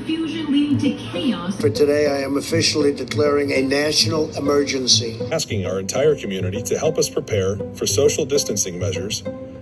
confusion leading to chaos. For today, I am officially declaring a national emergency. Asking our entire community to help us prepare for social distancing measures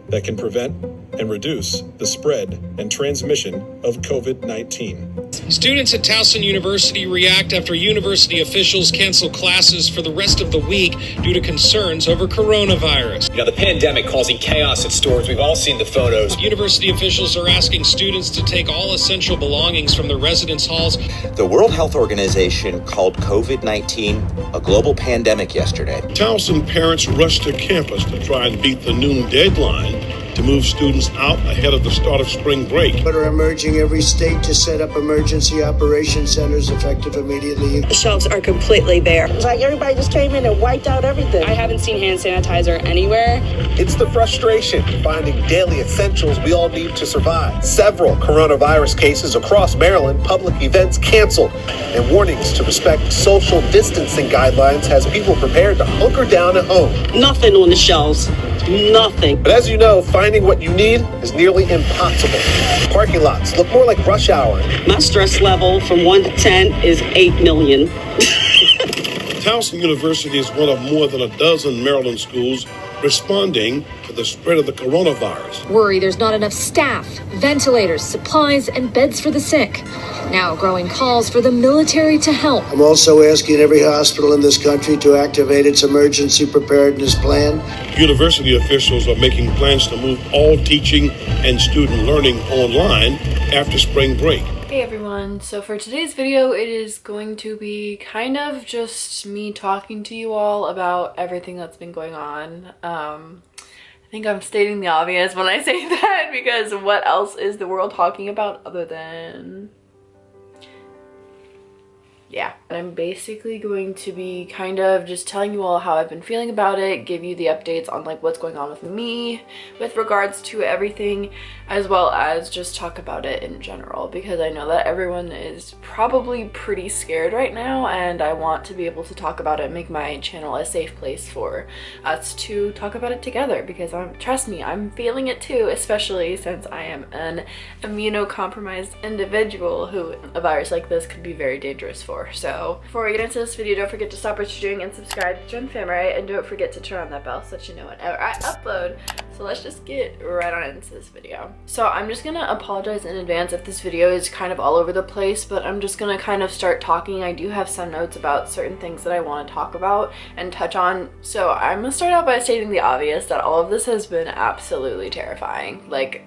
that can prevent and reduce the spread and transmission of COVID-19. Students at Towson University react after university officials cancel classes for the rest of the week due to concerns over coronavirus. You know, the pandemic causing chaos at stores. We've all seen the photos. University officials are asking students to take all essential belongings from their residence halls. The World Health Organization called COVID-19 a global pandemic yesterday. Towson parents rushed to campus to try and beat the noon deadline to move students out ahead of the start of spring break. But are emerging every state to set up emergency operation centers effective immediately. The shelves are completely bare. It's like everybody just came in and wiped out everything. I haven't seen hand sanitizer anywhere. It's the frustration finding daily essentials we all need to survive. Several coronavirus cases across Maryland, public events canceled, and warnings to respect social distancing guidelines has people prepared to hunker down at home. Nothing on the shelves. Nothing. But as you know, finding what you need is nearly impossible. Parking lots look more like rush hour. My stress level from 1 to 10 is 8 million. Towson University is one of more than a dozen Maryland schools responding to the spread of the coronavirus. Worry there's not enough staff, ventilators, supplies, and beds for the sick. Now growing calls for the military to help. I'm also asking every hospital in this country to activate its emergency preparedness plan. University officials are making plans to move all teaching and student learning online after spring break. Hey everyone, so for today's video it is going to be kind of just me talking to you all about everything that's been going on. I think I'm stating the obvious when I say that, because what else is the world talking about other than... yeah, I'm basically going to be kind of just telling you all how I've been feeling about it, give you the updates on like what's going on with me with regards to everything, as well as just talk about it in general, because I know that everyone is probably pretty scared right now, and I want to be able to talk about it, make my channel a safe place for us to talk about it together, because trust me, I'm feeling it too, especially since I am an immunocompromised individual who a virus like this could be very dangerous for. So before we get into this video, don't forget to stop what you're doing and subscribe to join Famurray, and don't forget to turn on that bell so that you know whenever I upload. So let's just get right on into this video. So I'm just gonna apologize in advance if this video is kind of all over the place, but I'm just gonna kind of start talking. I do have some notes about certain things that I want to talk about and touch on. So I'm gonna start out by stating the obvious, that all of this has been absolutely terrifying. Like,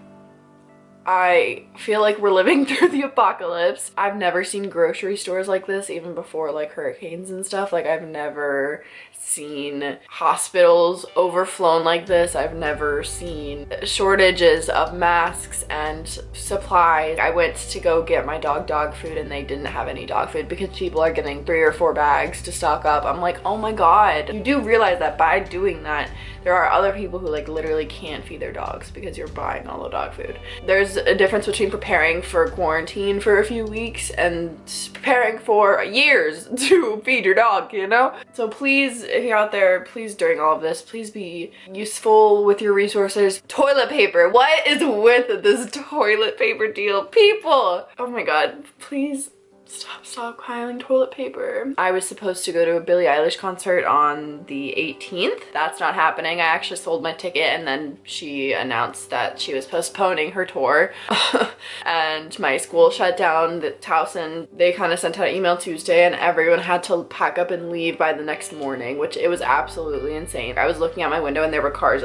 I feel like we're living through the apocalypse. I've never seen grocery stores like this, even before like hurricanes and stuff. Like, I've never seen hospitals overflown like this. I've never seen shortages of masks and supplies. I went to go get my dog food and they didn't have any dog food because people are getting 3 or 4 bags to stock up. I'm like, oh my god. You do realize that by doing that, there are other people who like literally can't feed their dogs because you're buying all the dog food. There's a difference between preparing for quarantine for a few weeks and preparing for years to feed your dog, you know? So please, if you're out there, please during all of this, please be useful with your resources. Toilet paper. What is with this toilet paper deal? People! Oh my god, please stop stockpiling toilet paper. I was supposed to go to a Billie Eilish concert on the 18th. That's not happening. I actually sold my ticket and then she announced that she was postponing her tour. And my school shut down, the Towson. They kind of sent out an email Tuesday and everyone had to pack up and leave by the next morning, which it was absolutely insane. I was looking out my window and there were cars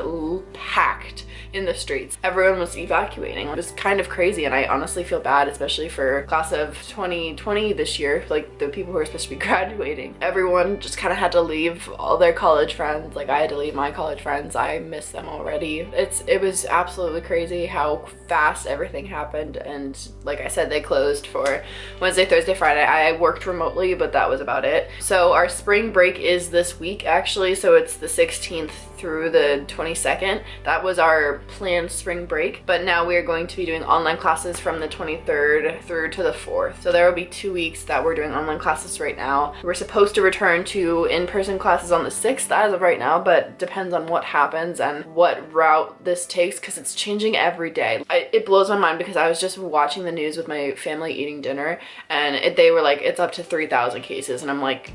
packed in the streets. Everyone was evacuating. It was kind of crazy, and I honestly feel bad, especially for class of 2020 this year, like the people who are supposed to be graduating. Everyone just kind of had to leave all their college friends. Like, I had to leave my college friends. I miss them already. It was absolutely crazy how fast everything happened, and like I said, they closed for Wednesday, Thursday, Friday. I worked remotely, but that was about it. So our spring break is this week actually, so it's the 16th through the 22nd. That was our planned spring break, but now we are going to be doing online classes from the 23rd through to the 4th. So there will be 2 weeks that we're doing online classes right now. We're supposed to return to in-person classes on the 6th as of right now, but depends on what happens and what route this takes because it's changing every day. It blows my mind because I was just watching the news with my family eating dinner and they were like, it's up to 3,000 cases, and I'm like,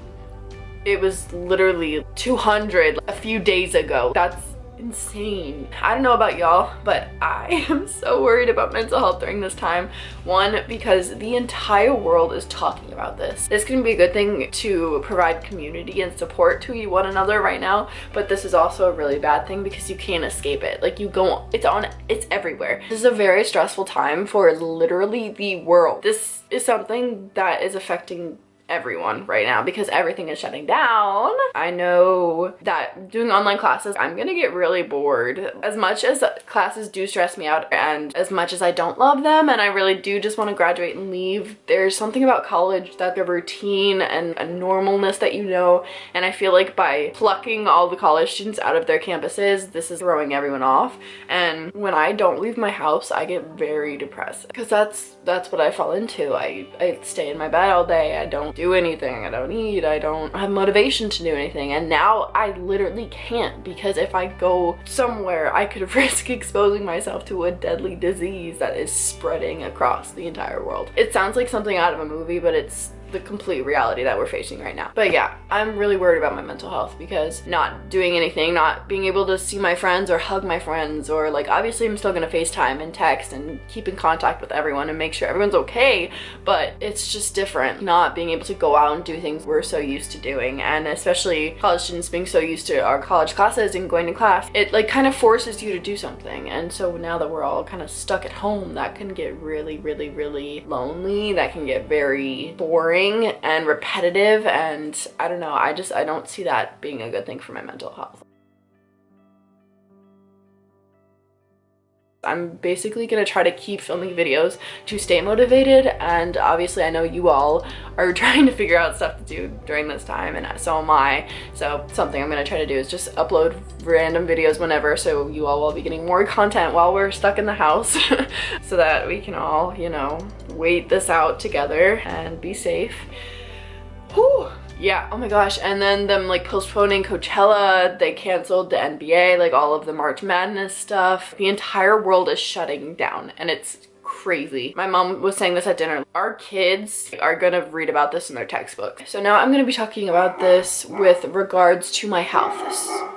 it was literally 200 a few days ago. That's insane. I don't know about y'all, but I am so worried about mental health during this time. One, because the entire world is talking about this. This can be a good thing to provide community and support to one another right now, but this is also a really bad thing because you can't escape it. Like, you go, it's everywhere. This is a very stressful time for literally the world. This is something that is affecting everyone right now because everything is shutting down. I know that doing online classes, I'm gonna get really bored. As much as classes do stress me out and as much as I don't love them and I really do just want to graduate and leave, there's something about college that the routine and a normalness that you know, and I feel like by plucking all the college students out of their campuses, this is throwing everyone off. And when I don't leave my house, I get very depressed because that's what I fall into. I stay in my bed all day. I don't do anything. I don't eat. I don't have motivation to do anything. And now I literally can't because if I go somewhere, I could risk exposing myself to a deadly disease that is spreading across the entire world. It sounds like something out of a movie, but it's the complete reality that we're facing right now. But yeah, I'm really worried about my mental health because not doing anything, not being able to see my friends or hug my friends, or like, obviously I'm still gonna FaceTime and text and keep in contact with everyone and make sure everyone's okay, but it's just different not being able to go out and do things we're so used to doing. And especially college students being so used to our college classes and going to class, it like kind of forces you to do something. And so now that we're all kind of stuck at home, that can get really, really, really lonely. That can get very boring and repetitive, and I don't know, I don't see that being a good thing for my mental health. I'm basically gonna try to keep filming videos to stay motivated, and obviously I know you all are trying to figure out stuff to do during this time, and so am I. So something I'm gonna try to do is just upload random videos whenever, so you all will be getting more content while we're stuck in the house so that we can all, you know, wait this out together and be safe. Whew. Yeah, oh my gosh, and then them like postponing Coachella, they canceled the NBA, like all of the March Madness stuff. The entire world is shutting down and it's crazy. My mom was saying this at dinner. Our kids are gonna read about this in their textbook. So now I'm gonna be talking about this with regards to my health.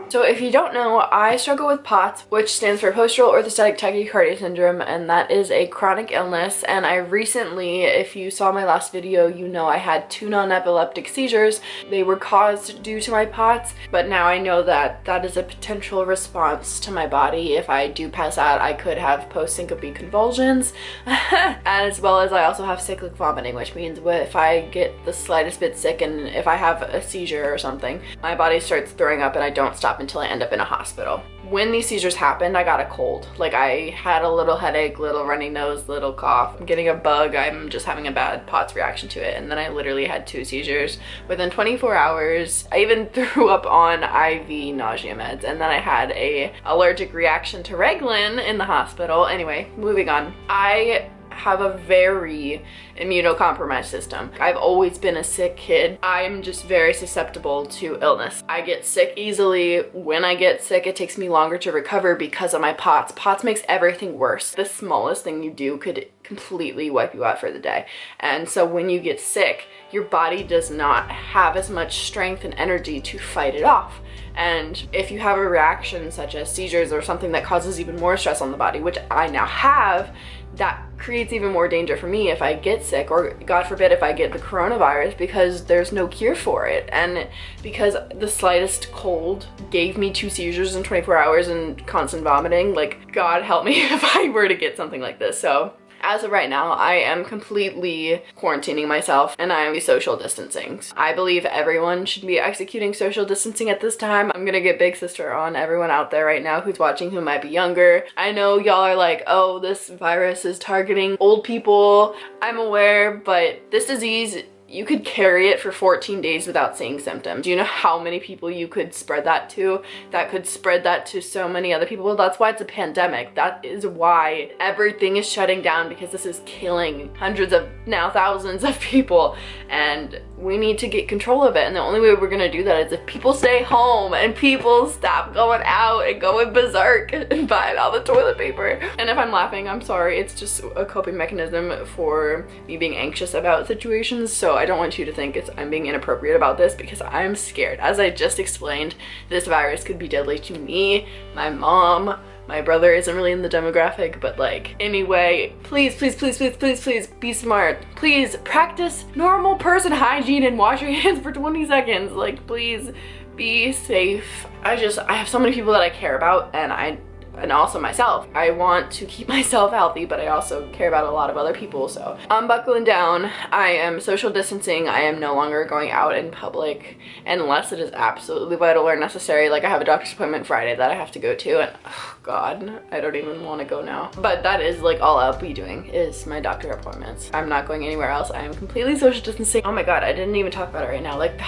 So if you don't know, I struggle with POTS, which stands for postural orthostatic tachycardia syndrome, and that is a chronic illness. And I recently, if you saw my last video, you know I had 2 non-epileptic seizures. They were caused due to my POTS, but now I know that that is a potential response to my body. If I do pass out, I could have post-syncope convulsions, as well as I also have cyclic vomiting, which means if I get the slightest bit sick and if I have a seizure or something, my body starts throwing up and I don't stop until I end up in a hospital. When these seizures happened, I got a cold. Like, I had a little headache, little runny nose, little cough. I'm getting a bug. I'm just having a bad POTS reaction to it. And then I literally had 2 seizures within 24 hours. I even threw up on IV nausea meds. And then I had a allergic reaction to Reglan in the hospital. Anyway, moving on. I have a very immunocompromised system. I've always been a sick kid. I'm just very susceptible to illness. I get sick easily. When I get sick, it takes me longer to recover because of my POTS. POTS makes everything worse. The smallest thing you do could completely wipe you out for the day. And so when you get sick, your body does not have as much strength and energy to fight it off. And if you have a reaction such as seizures or something that causes even more stress on the body, which I now have, that creates even more danger for me if I get sick, or God forbid if I get the coronavirus, because there's no cure for it. And because the slightest cold gave me 2 seizures in 24 hours and constant vomiting, like, God help me if I were to get something like this. So as of right now, I am completely quarantining myself and I am social distancing. I believe everyone should be executing social distancing at this time. I'm gonna get big sister on everyone out there right now who's watching who might be younger. I know y'all are like, oh, this virus is targeting old people. I'm aware, but this disease, you could carry it for 14 days without seeing symptoms. Do you know how many people you could spread that to? That could spread that to so many other people. Well, that's why it's a pandemic. That is why everything is shutting down, because this is killing hundreds of, now thousands of people, and we need to get control of it. And the only way we're gonna do that is if people stay home and people stop going out and going berserk and buying all the toilet paper. And if I'm laughing, I'm sorry. It's just a coping mechanism for me being anxious about situations. So I don't want you to think I'm being inappropriate about this, because I'm scared. As I just explained, this virus could be deadly to me, my mom. My brother isn't really in the demographic, but like, anyway, please, please, please, please, please, please be smart. Please practice normal person hygiene and wash your hands for 20 seconds. Like, please be safe. I have so many people that I care about, and also myself. I want to keep myself healthy, but I also care about a lot of other people. So I'm buckling down. I am social distancing. I am no longer going out in public unless it is absolutely vital or necessary. Like, I have a doctor's appointment Friday that I have to go to, and oh God, I don't even want to go now. But that is like all I'll be doing is my doctor appointments. I'm not going anywhere else. I am completely social distancing. Oh my God, I didn't even talk about it right now. Like the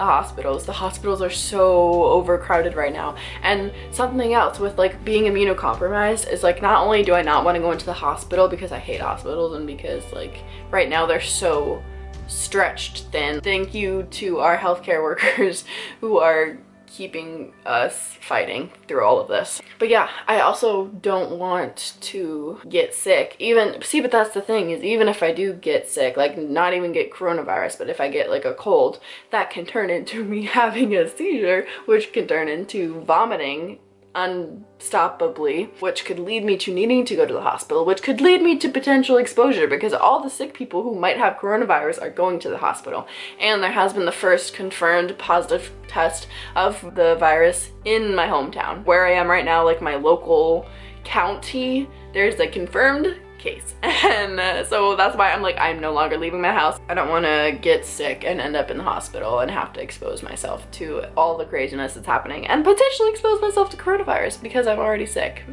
hospitals are so overcrowded right now. And something else with like being immunocompromised is like, not only do I not want to go into the hospital because I hate hospitals and because like right now they're so stretched thin. Thank you to our healthcare workers who are keeping us fighting through all of this. But yeah, I also don't want to get sick. But that's the thing, is even if I do get sick, like not even get coronavirus, but if I get like a cold, that can turn into me having a seizure, which can turn into vomiting unstoppably, which could lead me to needing to go to the hospital, which could lead me to potential exposure, because all the sick people who might have coronavirus are going to the hospital. And there has been the first confirmed positive test of the virus in my hometown. Where I am right now, like my local county, there's a confirmed case. And so that's why I'm like, I'm no longer leaving my house. I don't want to get sick and end up in the hospital and have to expose myself to all the craziness that's happening, and potentially expose myself to coronavirus because I'm already sick.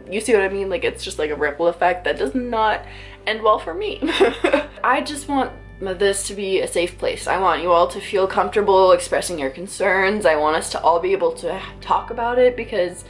You see what I mean? Like, it's just like a ripple effect that does not end well for me. I just want this to be a safe place. I want you all to feel comfortable expressing your concerns. I want us to all be able to talk about it, because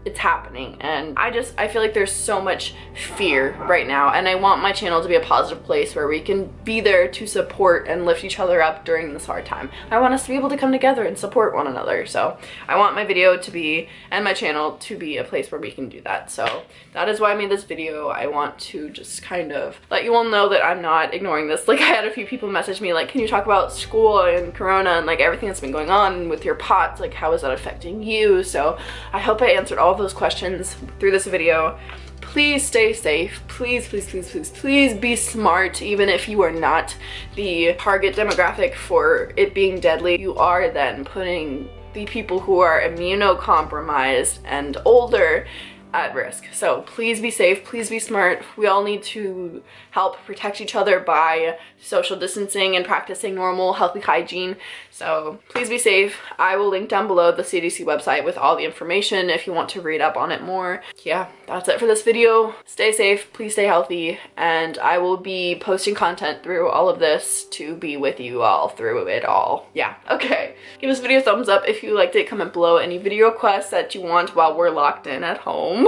it's happening, and I feel like there's so much fear right now, and I want my channel to be a positive place where we can be there to support and lift each other up during this hard time. I want us to be able to come together and support one another. So I want my video to be, and my channel to be, a place where we can do that. So that is why I made this video. I want to just kind of let you all know that I'm not ignoring this. Like, I had a few people message me like, can you talk about school and corona and like everything that's been going on with your POTS? Like, how is that affecting you? So I hope I answered all of those questions through this video. Please stay safe. Please, please, please, please, please be smart. Even if you are not the target demographic for it being deadly, you are then putting the people who are immunocompromised and older at risk. So please be safe, please be smart. We all need to help protect each other by social distancing and practicing normal healthy hygiene. So please be safe. I will link down below the CDC website with all the information if you want to read up on it more. Yeah, that's it for this video. Stay safe, please stay healthy, and I will be posting content through all of this to be with you all through it all. Yeah, okay. Give this video a thumbs up if you liked it. Comment below any video requests that you want while we're locked in at home.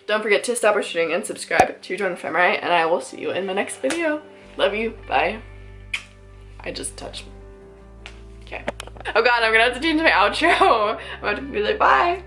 Don't forget to stop watching and subscribe to join the Famurray, and I will see you in my next video. Love you. Bye. I just touched. Okay. Oh God, I'm gonna have to change my outro. I'm about to be like, bye.